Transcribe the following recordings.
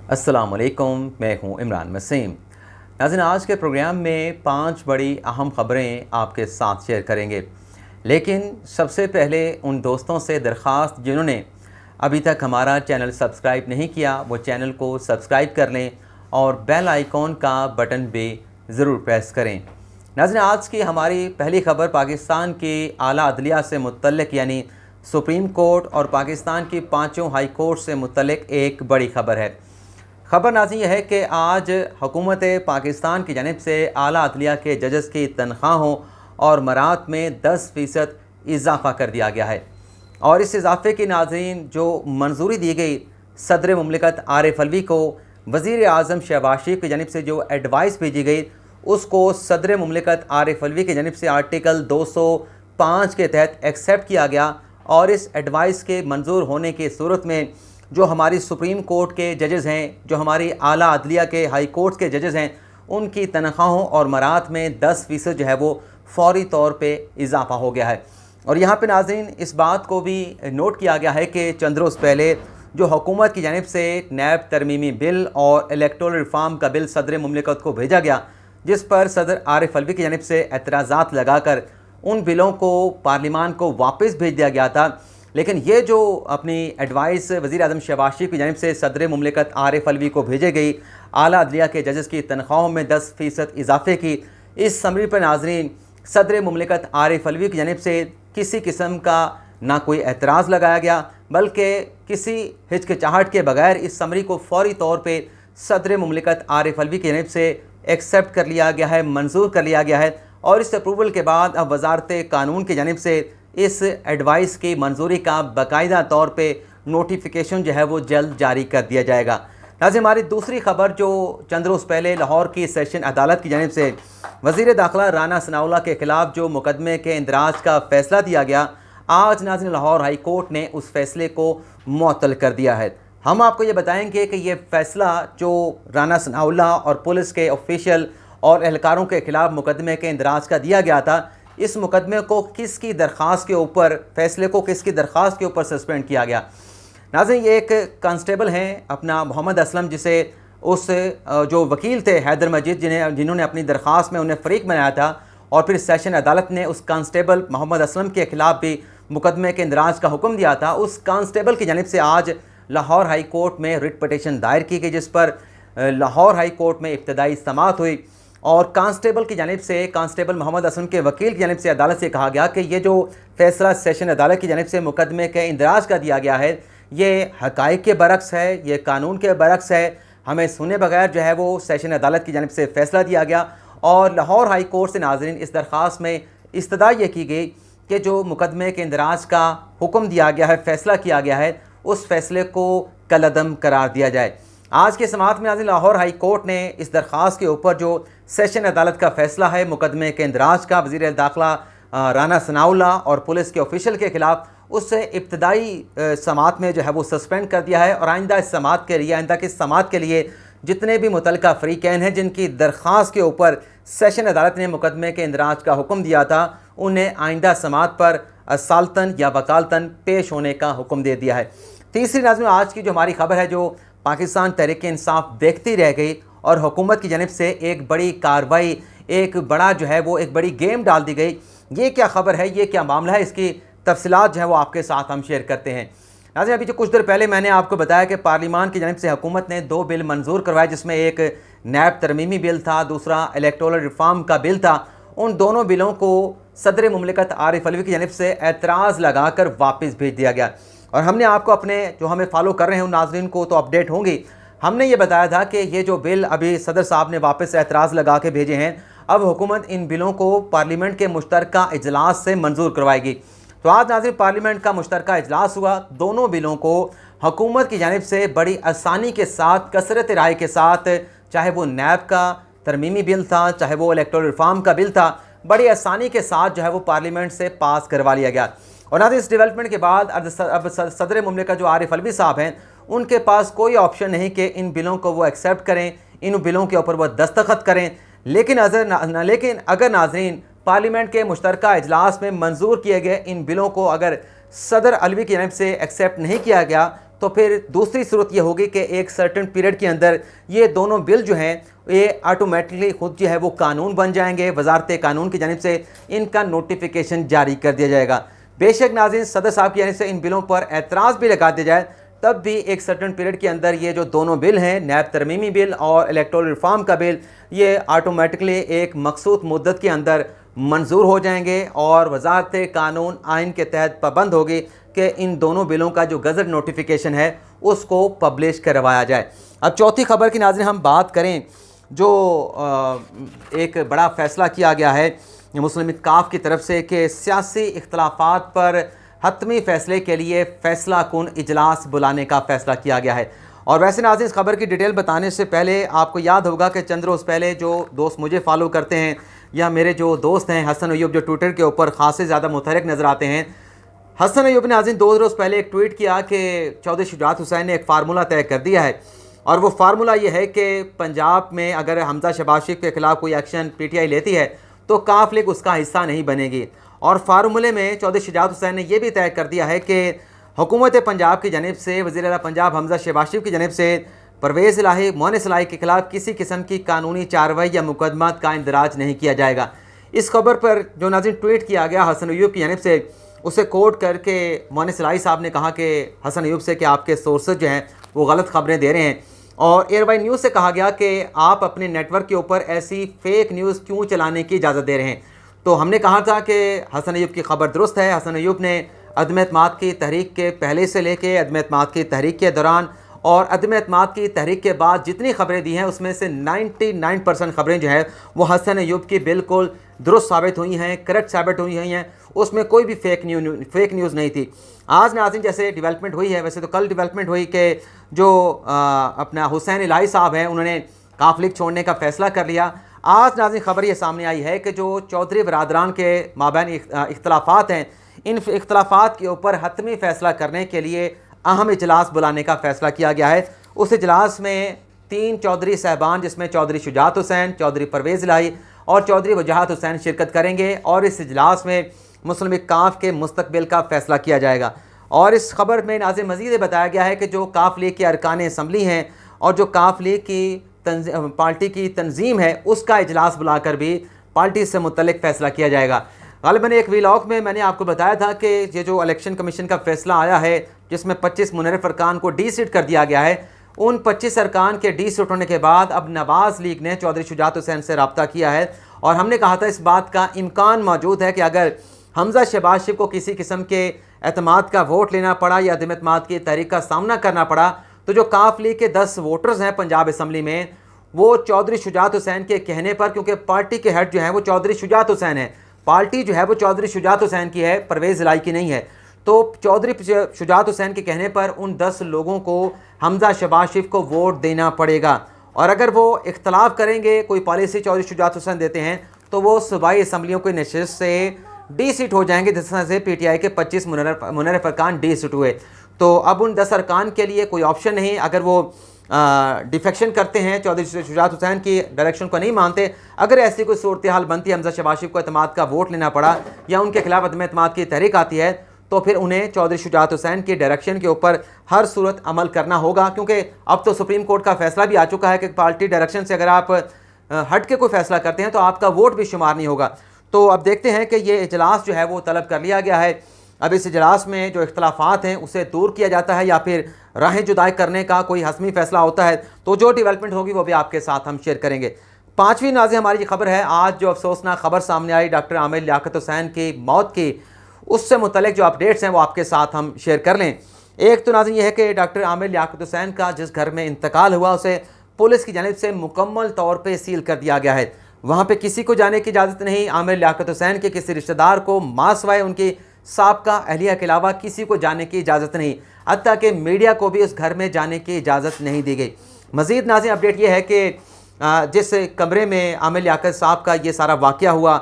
अस्सलाम वालेकुम, मैं हूं इमरान वसीम। नाज़रीन, आज के प्रोग्राम में 5 बड़ी अहम ख़बरें आपके साथ शेयर करेंगे। लेकिन सबसे पहले उन दोस्तों से दरख्वास्त जिन्होंने अभी तक हमारा चैनल सब्सक्राइब नहीं किया, वो चैनल को सब्सक्राइब कर लें और बेल आइकॉन का बटन भी ज़रूर प्रेस करें। नाज़रीन, आज की हमारी पहली ख़बर पाकिस्तान की आला अदलिया से मुतल्लिक़ यानी सुप्रीम कोर्ट और पाकिस्तान की 5 हाई कोर्ट से मुतल्लिक़ एक बड़ी ख़बर है। ख़बर नाज़रीन यह है कि आज हुकूमत पाकिस्तान की जानिब से आला अदलिया के जजेस की तनख्वाहों और मरात में 10% इजाफ़ा कर दिया गया है। और इस इजाफ़े की नाज़रीन जो मंजूरी दी गई सदर मुमलिकत आरिफ अलवी को, वज़ीर आज़म शहबाज शरीफ की जानिब से जो एडवाइस भेजी गई उसको सदर मुमलिकत आरिफ अलवी की जानिब से आर्टिकल 205 के तहत एक्सेप्ट किया गया। और इस एडवाइस के मंजूर होने की सूरत में जो हमारी सुप्रीम कोर्ट के जजेस हैं, जो हमारी आला अदलिया के हाई कोर्ट के जजेस हैं, उनकी तनख्वाहों और मरात में 10% जो है वो फौरी तौर पे इजाफ़ा हो गया है। और यहाँ पे नाज़रीन इस बात को भी नोट किया गया है कि चंद रोज़ पहले जो हुकूमत की जानिब से नैब तरमीमी बिल और इलेक्टोरल रिफॉर्म का बिल सदर मुमलिकत को भेजा गया, जिस पर सदर आरिफ अलवी की जानिब से एतराज़ात लगाकर उन बिलों को पार्लिमान को वापस भेज दिया गया था। लेकिन ये जो अपनी एडवाइस वज़ीर आज़म शहबाज शरीफ की जानिब से सदर मुमलिकत आरिफ अलवी को भेजे गई आला अदलिया के जजेस की तनख्वाहों में 10% इजाफ़े की, इस समरी पर नाज़रीन सदर मुमलिकत आरिफ अलवी की जानिब से किसी किस्म का ना कोई एतराज़ लगाया गया, बल्कि किसी हिचकिचाहट के बगैर इस समरी को फौरी तौर पर सदर मुमलिकत आरिफ अलवी की जानिब से एक्सेप्ट कर लिया गया है, मंजूर कर लिया गया है। और इस अप्रूवल के बाद अब वजारत कानून की जानिब से इस एडवाइस की मंजूरी का बाकायदा तौर पे नोटिफिकेशन जो है वो जल्द जारी कर दिया जाएगा। नाज़रीन, हमारी दूसरी खबर जो चंद रोज़ पहले लाहौर की सेशन अदालत की जानिब से वज़ीर दाखिला राना सनाउल्लाह के ख़िलाफ़ जो मुकदमे के इंदराज का फ़ैसला दिया गया, आज नाज़रीन लाहौर हाई कोर्ट ने उस फ़ैसले को मुअत्तल कर दिया है। हम आपको ये बताएँगे कि ये फ़ैसला जो राना सनाउल्लाह और पुलिस के ऑफिशियल और एहलकारों के ख़िलाफ़ मुकदमे के इंदराज का दिया गया था, इस मुकदमे को किसकी दरख्वास्त के ऊपर, फ़ैसले को किसकी दरख्वास्त के ऊपर सस्पेंड किया गया। नाज़रीन, ये एक कांस्टेबल हैं अपना मोहम्मद असलम, जिसे उस जो वकील थे हैदर मजीद जिन्होंने अपनी दरख्वास्त में उन्हें फ़रीक बनाया था, और फिर सेशन अदालत ने उस कांस्टेबल मोहम्मद असलम के ख़िलाफ़ भी मुकदमे के इंदराज का हुक्म दिया था। उस कांस्टेबल की जानिब से आज लाहौर हाई कोर्ट में रिट पटिशन दायर की गई, जिस पर लाहौर हाई कोर्ट में इब्तदाई समाअत हुई। और कांस्टेबल की जानिब से, कांस्टेबल मोहम्मद असलम के वकील की जानिब से अदालत से कहा गया कि ये जो फ़ैसला सेशन अदालत की जानिब से मुकदमे के इंदराज का दिया गया है, ये हक़ाइक़ के बरक्स है, ये कानून के बरक्स है। हमें सुने बगैर जो है वो सेशन अदालत की जानिब से फ़ैसला दिया गया। और लाहौर हाई कोर्ट से नाज़रीन इस दरख्वास्त में इस्तदा ये की गई कि जो मुकदमे के इंदराज का हुक्म दिया गया है, फ़ैसला किया गया है, उस फ़ैसले को कलअदम करार दिया जाए। आज के समाअत में नाज़रीन लाहौर हाई कोर्ट ने इस दरख्वास्त के ऊपर जो सेशन अदालत का फ़ैसला है मुकदमे के इंदराज का, वज़ीर दाखिला राना सनाउल्लाह और पुलिस के ऑफिशियल के ख़िलाफ़, उससे इब्तदाई समाअत में जो है वो सस्पेंड कर दिया है। और आइंदा इस समाअत के लिए, आइंदा की समाअत के लिए जितने भी मुतल्लिका फ़रीक़ैन हैं जिनकी दरख्वास्त के ऊपर सेशन अदालत ने मुकदमे के इंदराज का हुक्म दिया था, उन्हें आइंदा समाअत पर सालतन या वकालतन पेश होने का हुक्म दे दिया है। तीसरी नाज़रीन, आज की जो हमारी खबर है, जो पाकिस्तान तहरीक-ए-इंसाफ देखती रह गई और हुकूमत की जानिब से एक बड़ी कार्रवाई, एक बड़ा जो है वो एक बड़ी गेम डाल दी गई। ये क्या खबर है, ये क्या मामला है, इसकी तफसीलात जो है वो आपके साथ हम शेयर करते हैं। नाज़रीन, अभी जो कुछ देर पहले मैंने आपको बताया कि पार्लिमान की जानिब से हुकूमत ने 2 बिल मंजूर करवाए, जिसमें एक नैब तरमीमी बिल था, दूसरा इलेक्टोरल रिफॉर्म का बिल था। उन दोनों बिलों को सदर मुमलिकत आरिफ अलवी की जानिब से एतराज़ लगा कर वापस भेज दिया गया। और हमने आपको, अपने जो हमें फॉलो कर रहे हैं उन नाज़रीन को तो अपडेट होंगी, हमने ये बताया था कि ये जो बिल अभी सदर साहब ने वापस एतराज़ लगा के भेजे हैं, अब हुकूमत इन बिलों को पार्लियामेंट के मुश्तरका इजलास से मंजूर करवाएगी। तो आज नाज़रीन पार्लियामेंट का मुश्तरका इजलास हुआ। दोनों बिलों को हुकूमत की जानिब से बड़ी आसानी के साथ, कसरत राय के साथ, चाहे वो नैब का तरमीमी बिल था, चाहे वो इलेक्टोरल रिफॉर्म का बिल था, बड़ी आसानी के साथ जो है वो पार्लियामेंट से पास करवा लिया गया। और नाज़रीन इस डेवलपमेंट के बाद अब सदर मुमलिकत जो आरिफ अलवी साहब हैं, उनके पास कोई ऑप्शन नहीं कि इन बिलों को वो एक्सेप्ट करें, इन बिलों के ऊपर वो दस्तखत करें। लेकिन अगर नाज़रीन पार्लियामेंट के मुश्तरका इजलास में मंजूर किए गए इन बिलों को अगर सदर अलवी की जानिब से एक्सेप्ट नहीं किया गया, तो फिर दूसरी सूरत ये होगी कि एक सर्टेन पीरियड के अंदर ये दोनों बिल जो हैं ये ऑटोमेटिकली खुद जो है वो कानून बन जाएंगे। वजारत कानून की जानिब से इनका नोटिफिकेशन जारी कर दिया जाएगा। बेशक नाज़रीन सदर साहब की जानिब से इन बिलों पर एतराज़ भी लगा दिया जाए, तब भी एक सर्टेन पीरियड के अंदर ये जो दोनों बिल हैं, नैब तरमीमी बिल और इलेक्टोरल रिफॉर्म का बिल, ये ऑटोमेटिकली एक मखसूस मुद्दत के अंदर मंजूर हो जाएंगे और वजारत कानून आइन के तहत पाबंद होगी कि इन दोनों बिलों का जो गज़ट नोटिफिकेशन है उसको पब्लिश करवाया जाए। अब चौथी खबर की नाज़रीन हम बात करें, जो एक बड़ा फ़ैसला किया गया है मुस्लिम काफ की तरफ से कि सियासी इख्तलाफात पर हतमी फ़ैसले के लिए फ़ैसला कुन इजलास बुलाने का फ़ैसला किया गया है। और वैसे नाज़रीन इस खबर की डिटेल बताने से पहले आपको याद होगा कि चंद रोज़ पहले जो दोस्त मुझे फॉलो करते हैं या मेरे जो दोस्त हैं हसन अयूब, जो ट्विटर के ऊपर ख़ासे ज़्यादा मुतहरक नज़र आते हैं, हसन अयूब ने नाज़रीन 2 रोज़ पहले एक ट्वीट किया कि चौधरी शुजात हुसैन ने एक फार्मूला तय कर दिया है और वो फार्मूला ये है कि पंजाब में अगर हमजा शहबाज शरीफ के ख़िलाफ़ कोई एक्शन PTI लेती है तो काफ लीग उसका हिस्सा नहीं बनेगी। और फार्मूले में चौधरी शुजात हुसैन ने यह भी तय कर दिया है कि हुकूमत पंजाब की जानिब से वज़ीर-ए-आला पंजाब हमजा शहबाज शरीफ की जानिब से परवेज़ इलाही, मोहनिस इलाही के ख़िलाफ़ किसी किस्म की कानूनी कार्रवाई या मुकदमा का इंदराज नहीं किया जाएगा। इस खबर पर जो नाज़रीन ट्वीट किया गया हसन अयूब की जानिब से, उसे कोट करके मोहनिस इलाही साहब ने कहा कि हसन अयूब से कि आपके सोर्सेज जो हैं वो गलत खबरें दे रहे हैं। और एयरवाई न्यूज़ से कहा गया कि आप अपने नेटवर्क के ऊपर ऐसी फ़ेक न्यूज़ क्यों चलाने की इजाज़त दे रहे हैं। तो हमने कहा था कि हसन अयूब की खबर दुरुस्त है। हसन अयूब ने अदम एतमाद की तहरीक के पहले से लेके अदम एतमाद की तहरीक के दौरान और अदम एतमाद की तहरीक के बाद जितनी खबरें दी हैं उसमें से 99% खबरें जो है वो हसन अयूब की बिल्कुल दुरुस्त साबित हुई हैं, करेक्ट साबित हुई हैं। उसमें कोई भी फेक न्यूज़ नहीं थी। आज नाज़रीन जैसे डेवलपमेंट हुई है, वैसे तो कल डेवलपमेंट हुई कि जो अपना हुसैन इलाही साहब हैं उन्होंने काफ लीग छोड़ने का फ़ैसला कर लिया। आज नाज़रीन खबर ये सामने आई है कि जो चौधरी बरादरान के माबैन इख्तलाफात हैं, इन इख्तलाफात के ऊपर हतमी फ़ैसला करने के लिए अहम इजलास बुलाने का फ़ैसला किया गया है। उस इजलास में 3 चौधरी साहबान, जिसमें चौधरी शुजात हुसैन, चौधरी परवेज़ इलाही और चौधरी वजाहत हुसैन शिरकत करेंगे और इस इजलास में मुस्लिम काफ के मुस्तकबिल का फ़ैसला किया जाएगा। और इस खबर में नाज़रीन मज़ीद बताया गया है कि जो काफ लीग के अरकान असम्बली हैं और जो काफ लीग की पार्टी की तंजीम है उसका इजलास बुलाकर भी पार्टी से मुतल्लिक फ़ैसला किया जाएगा। ग़ालिबन एक व्लॉग में मैंने आपको बताया था कि ये जो इलेक्शन कमीशन का फ़ैसला आया है जिसमें 25 मुनर्रिफ अरकान को डी-सीट कर दिया गया है, उन 25 अरकान के डी-सीट होने के बाद अब नवाज़ लीग ने चौधरी शुजात हुसैन से रब्ता किया है और हमने कहा था इस बात का इम्कान मौजूद है कि अगर हमजा शहबाज शरीफ को किसी किस्म के एतमाद का वोट लेना पड़ा या अदम एतमाद की तहरीक का सामना करना पड़ा तो जो काफ लीग के 10 वोटर्स हैं पंजाब असम्बली में, वो चौधरी शुजात हुसैन के कहने पर, क्योंकि पार्टी के हेड जो है वो चौधरी शुजात हुसैन है, पार्टी जो है वो चौधरी शुजात हुसैन की है, परवेज़ इलाही की नहीं है, तो चौधरी शुजात हुसैन के कहने पर उन 10 लोगों को हमजा शहबाज शरीफ को वोट देना पड़ेगा। और अगर वो इख्तलाफ करेंगे, कोई पॉलिसी चौधरी शुजात हुसैन देते हैं, तो वो सूबाई असम्बलियों की नशिस्त से डी-सीट हो जाएंगे, जिस तरह से PTI के 25 मुनर्रिफ अरकान डी-सीट हुए। तो अब उन 10 अरकान के लिए कोई ऑप्शन नहीं, अगर वो डिफेक्शन करते हैं, चौधरी शुजात हुसैन की डायरेक्शन को नहीं मानते, अगर ऐसी कोई सूरत हाल बनती है, हमजा शहबाज शरीफ को एतमाद का वोट लेना पड़ा या उनके खिलाफ अदम एतमाद की तहरीक आती है, तो फिर उन्हें चौधरी शुजात हुसैन की डायरेक्शन के ऊपर हर सूरत अमल करना होगा। क्योंकि अब तो सुप्रीम कोर्ट का फैसला भी आ चुका है कि पार्टी डायरेक्शन से अगर आप हट के कोई फैसला करते हैं तो आपका वोट भी शुमार नहीं होगा। तो अब देखते हैं कि ये इजलास जो है वो तलब कर लिया गया है। अब इस इजलास में जो इख्तलाफात हैं उसे दूर किया जाता है या फिर राहें जुदाई करने का कोई हसमी फ़ैसला होता है, तो जो डेवलपमेंट होगी वो भी आपके साथ हम शेयर करेंगे। 5वीं नाज़रीन हमारी खबर है, आज जो अफसोसनाक खबर सामने आई डॉक्टर आमिर लियाकत हुसैन की मौत की, उससे मुतल्लिक जो अपडेट्स हैं वो आपके साथ हम शेयर कर लें। एक तो नाज़रीन ये है कि डॉक्टर आमिर लियाकत हुसैन का जिस घर में इंतकाल हुआ उसे पुलिस की जानिब से मुकम्मल तौर पर सील कर दिया गया है। वहाँ पे किसी को जाने की इजाज़त नहीं, आमिर लियाकत हुसैन के किसी रिश्तेदार को मासवाए उनकी साबका अहलिया के अलावा किसी को जाने की इजाज़त नहीं, हत्ता कि मीडिया को भी उस घर में जाने की इजाज़त नहीं दी गई। मज़ीद नाज़रीन अपडेट ये है कि जिस कमरे में आमिर लियाकत साहब का ये सारा वाक़या हुआ,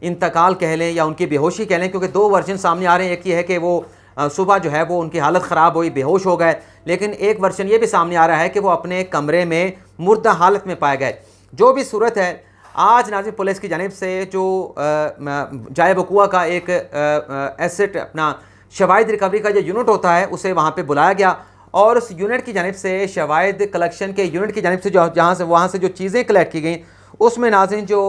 इंतकाल कह लें या उनकी बेहोशी कह लें, क्योंकि 2 वर्जन सामने आ रहे हैं। एक ये है कि वो सुबह जो है वो उनकी हालत ख़राब हुई, बेहोश हो गए, लेकिन एक वर्जन ये भी सामने आ रहा है कि वो अपने कमरे में मुर्दा हालत में पाए गए। जो भी सूरत है, आज नाज़रीन पुलिस की जानिब से जो जाए वक़ुआ का एक एसेट अपना शवाहिद रिकवरी का जो यूनिट होता है उसे वहाँ पे बुलाया गया और उस यूनिट की जानिब से, शवाहिद कलेक्शन के यूनिट की जानिब से जो वहाँ से जो चीज़ें कलेक्ट की गई, उसमें नाज़रीन जो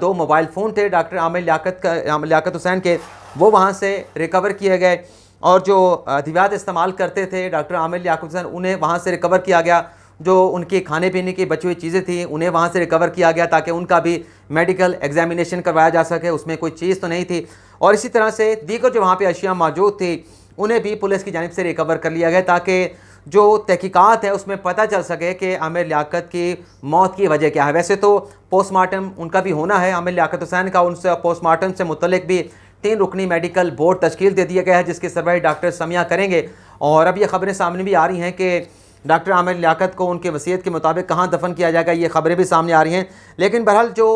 2 मोबाइल फ़ोन थे डॉक्टर आमिर लियाकत हुसैन के, वो वहाँ से रिकवर किए गए। और जो अद्वियात इस्तेमाल करते थे डॉक्टर आमिर लियाकत हुसैन, उन्हें वहाँ से रिकवर किया गया। जो उनकी खाने पीने की बची हुई चीज़ें थी उन्हें वहाँ से रिकवर किया गया ताकि उनका भी मेडिकल एग्जामिनेशन करवाया जा सके, उसमें कोई चीज़ तो नहीं थी। और इसी तरह से दीगर जो वहाँ पे अशिया मौजूद थी उन्हें भी पुलिस की जानिब से रिकवर कर लिया गया ताकि जो तहकीकात है उसमें पता चल सके कि आमिर लियाकत की मौत की वजह क्या है। वैसे तो पोस्टमार्टम उनका भी होना है आमिर लियाकत हुसैन का, उनसे पोस्टमार्टम से मुतल्लिक भी 3 रुकनी मेडिकल बोर्ड तश्कील दे दिया गया है जिसकी सरबराही डॉक्टर समिया करेंगे। और अब ये खबरें सामने भी आ रही हैं कि डॉक्टर आमिर लियाकत को उनके वसीयत के मुताबिक कहाँ दफन किया जाएगा, ये खबरें भी सामने आ रही हैं। लेकिन बहरहाल जो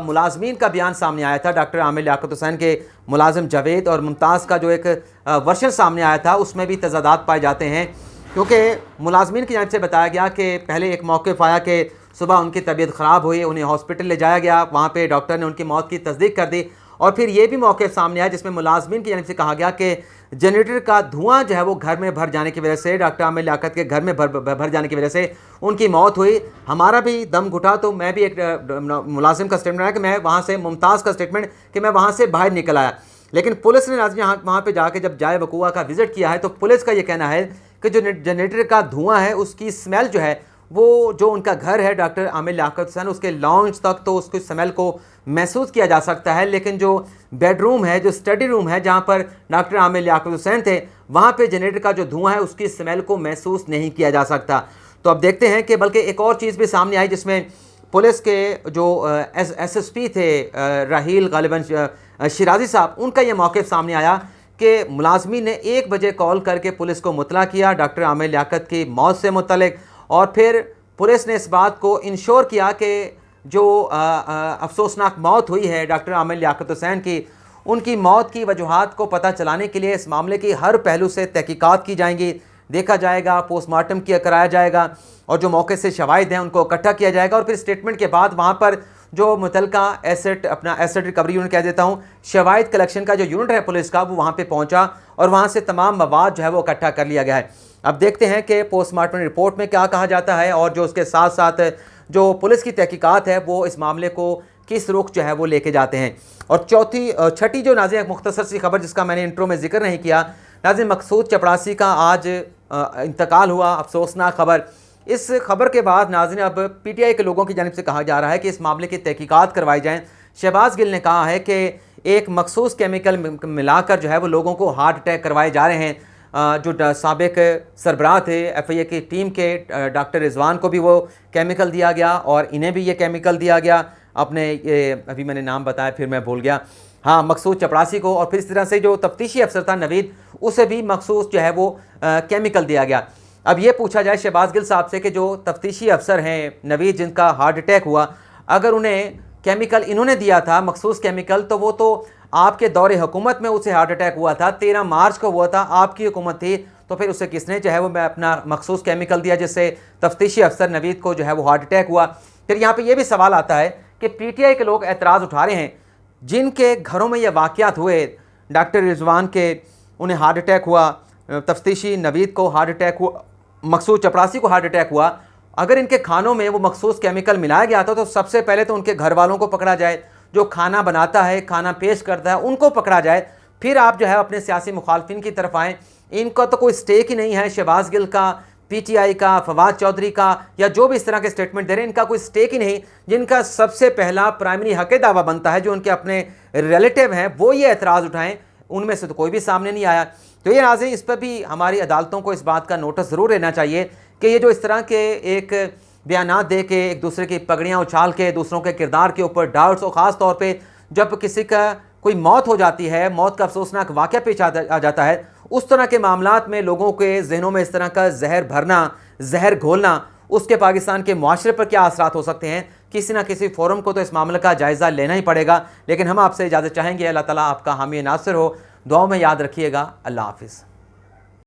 मुलाजमीन का बयान सामने आया था, डॉक्टर आमिर लियाकत हुसैन के मुलाजिम जावेद और मुमताज़ का जो एक वर्शन सामने आया था, उसमें भी तजादात पाए जाते हैं। क्योंकि मुलाजमीन की जानिब से बताया गया कि पहले एक मौक़िफ़ आया कि सुबह उनकी तबीयत ख़राब हुई, उन्हें हॉस्पिटल ले जाया गया, वहाँ पर डॉक्टर ने उनकी मौत की तस्दीक कर दी। और फिर ये भी मौक़िफ़ सामने आया जिसमें मुलाजमीन की जानिब से कहा गया कि जनरेटर का धुआं जो है वो घर में भर जाने की वजह से, डॉक्टर आमिर लियाकत के घर में भर जाने की वजह से उनकी मौत हुई। हमारा भी दम घुटा तो मैं भी एक मुलाजिम का स्टेटमेंट आया कि मैं वहाँ से, मुमताज़ का स्टेटमेंट कि मैं वहाँ से बाहर निकल आया। लेकिन पुलिस ने यहाँ वहाँ पर जाके जब जाए वकूआ का विज़िट किया है तो पुलिस का ये कहना है कि जो जनरेटर का धुआं है उसकी स्मेल जो है वो, जो उनका घर है डॉक्टर आमिर लियाकत हुसैन, उसके लॉन्च तक तो उसकी स्मेल को महसूस किया जा सकता है, लेकिन जो बेडरूम है, जो स्टडी रूम है जहाँ पर डॉक्टर आमिर लियाकत हुसैन थे, वहाँ पे जनरेटर का जो धुआं है उसकी स्मेल को महसूस नहीं किया जा सकता। तो अब देखते हैं कि बल्कि एक और चीज़ भी सामने आई जिसमें पुलिस के जो SSP थे राहील गालिबन शिराजी साहब, उनका ये मौक़िफ़ सामने आया कि मुलाजमी ने 1 बजे कॉल करके पुलिस को मुतला किया डॉक्टर आमिर लियाकत की मौत से मुतल्लिक, और फिर पुलिस ने इस बात को इंश्योर किया कि जो अफसोसनाक मौत हुई है डॉक्टर आमिर लियाकत हुसैन की, उनकी मौत की वजूहात को पता चलाने के लिए इस मामले की हर पहलू से तहकीकात की जाएंगी, देखा जाएगा, पोस्टमार्टम कराया जाएगा और जो मौके से शवाहिद हैं उनको इकट्ठा किया जाएगा। और फिर स्टेटमेंट के बाद वहाँ पर जो मुतलका एसेट रिकवरी यूनिट कह देता हूँ, शवाहिद कलेक्शन का जो यूनिट है पुलिस का, वो वहाँ पर पहुँचा और वहाँ से तमाम मवाद जो है वो इकट्ठा कर लिया गया है। अब देखते हैं कि पोस्टमार्टम रिपोर्ट में क्या कहा जाता है और जो उसके साथ साथ जो पुलिस की तहकीकात है वो इस मामले को किस रुख जो है वो लेके जाते हैं। और छठी जो नाज़रीन मुख्तसर सी खबर जिसका मैंने इंट्रो में जिक्र नहीं किया, नाज़रीन मकसूद चपरासी का आज इंतकाल हुआ, अफसोसनाक खबर। इस खबर के बाद नाज़रीन अब PTI के लोगों की जानिब से कहा जा रहा है कि इस मामले की तहकीकात करवाई जाएँ। शहबाज गिल ने कहा है कि एक मखसूस केमिकल मिलाकर जो है वो लोगों को हार्ट अटैक करवाए जा रहे हैं। जो साबिक सरबराह थे FIA की टीम के डॉक्टर रिजवान को भी वो केमिकल दिया गया और इन्हें भी ये केमिकल दिया गया। अपने ये अभी मैंने नाम बताया फिर मैं भूल गया, हाँ, मकसूद चपरासी को। और फिर इस तरह से जो तफ्तीशी अफसर था नवीद, उसे भी मखसूस जो है वो केमिकल दिया गया। अब ये पूछा जाए शहबाज गिल साहब से कि जो तफ्तीशी अफसर हैं नवीद, जिनका हार्ट अटैक हुआ, अगर उन्हें केमिकल इन्होंने दिया था मखसूस केमिकल, तो वो तो आपके दौरे हुकूमत में उसे हार्ट अटैक हुआ था, 13 मार्च को हुआ था, आपकी हुकूमत थी, तो फिर उसे किसने जो है वो मैं अपना मखसूस केमिकल दिया जिससे तफ्तीशी अफसर नवीद को जो है वो हार्ट अटैक हुआ। फिर यहाँ पे ये भी सवाल आता है कि PTI के लोग एतराज़ उठा रहे हैं जिनके घरों में ये वाक़यात हुए, डॉक्टर रिजवान के उन्हें हार्ट अटैक हुआ, तफ्तीशी नवीद को हार्ट अटैक हुआ, मकसूद चपरासी को हार्ट अटैक हुआ, अगर इनके खानों में वो मखसूस केमिकल मिलाया गया था तो सबसे पहले तो उनके घर वालों को पकड़ा जाए, जो खाना बनाता है, खाना पेश करता है, उनको पकड़ा जाए, फिर आप जो है अपने सियासी मुखालफिन की तरफ आएँ। इनका तो कोई स्टेक ही नहीं है, शहबाज गिल का, PTI का, फवाद चौधरी का, या जो भी इस तरह के स्टेटमेंट दे रहे हैं, इनका कोई स्टेक ही नहीं। जिनका सबसे पहला प्राइमरी हक़ दावा बनता है, जो उनके अपने रिलेटिव हैं, वो ये एतराज़ उठाएँ, उनमें से तो कोई भी सामने नहीं आया। तो ये नाज़रीन, इस पर भी हमारी अदालतों को इस बात का नोटिस ज़रूर लेना चाहिए कि ये जो इस तरह के एक बयानात दे के, एक दूसरे की पगड़ियाँ उछाल के, दूसरों के किरदार के ऊपर डाउट्स, और ख़ास तौर पे जब किसी का कोई मौत हो जाती है, मौत का अफसोसनाक वाक़या पेश आ जाता है, उस तरह के मामलात में लोगों के जहनों में इस तरह का जहर भरना, जहर घोलना, उसके पाकिस्तान के मुआशरे पर क्या असरात हो सकते हैं, किसी न किसी फोरम को तो इस मामले का जायज़ा लेना ही पड़ेगा। लेकिन हम आपसे इजाज़त चाहेंगे। अल्लाह ताला आपका हामी नासिर हो। दुआओं में याद रखिएगा। अल्लाह हाफ़िज़।